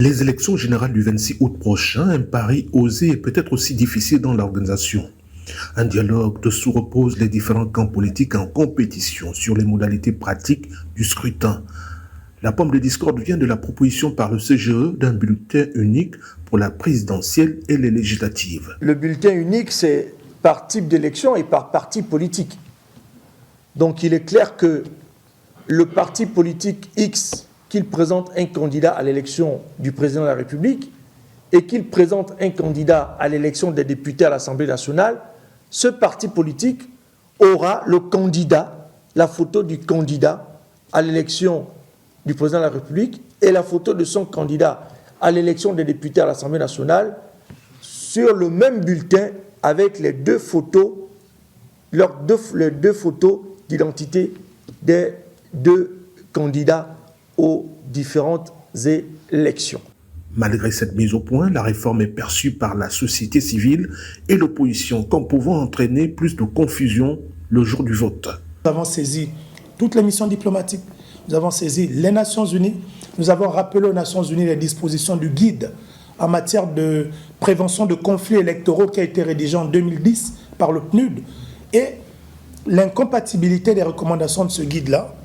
Les élections générales du 26 août prochain, un pari osé et peut-être aussi difficile dans l'organisation. Un dialogue dessous repose les différents camps politiques en compétition sur les modalités pratiques du scrutin. La pomme de discorde vient de la proposition par le CGE d'un bulletin unique pour la présidentielle et les législatives. Le bulletin unique, c'est par type d'élection et par parti politique. Donc il est clair que le parti politique X, qu'il présente un candidat à l'élection du président de la République et qu'il présente un candidat à l'élection des députés à l'Assemblée nationale, ce parti politique aura le candidat, la photo du candidat à l'élection du président de la République et la photo de son candidat à l'élection des députés à l'Assemblée nationale sur le même bulletin avec les deux photos, les deux photos d'identité des deux candidats aux différentes élections. Malgré cette mise au point, la réforme est perçue par la société civile et l'opposition comme pouvant entraîner plus de confusion le jour du vote. Nous avons saisi toutes les missions diplomatiques, nous avons saisi les Nations Unies, nous avons rappelé aux Nations Unies les dispositions du guide en matière de prévention de conflits électoraux qui a été rédigé en 2010 par le PNUD et l'incompatibilité des recommandations de ce guide-là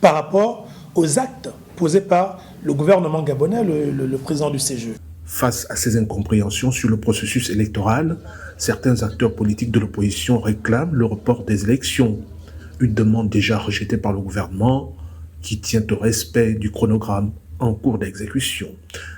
par rapport aux actes posés par le gouvernement gabonais, le président du CGE. Face à ces incompréhensions sur le processus électoral, certains acteurs politiques de l'opposition réclament le report des élections, une demande déjà rejetée par le gouvernement qui tient au respect du chronogramme en cours d'exécution.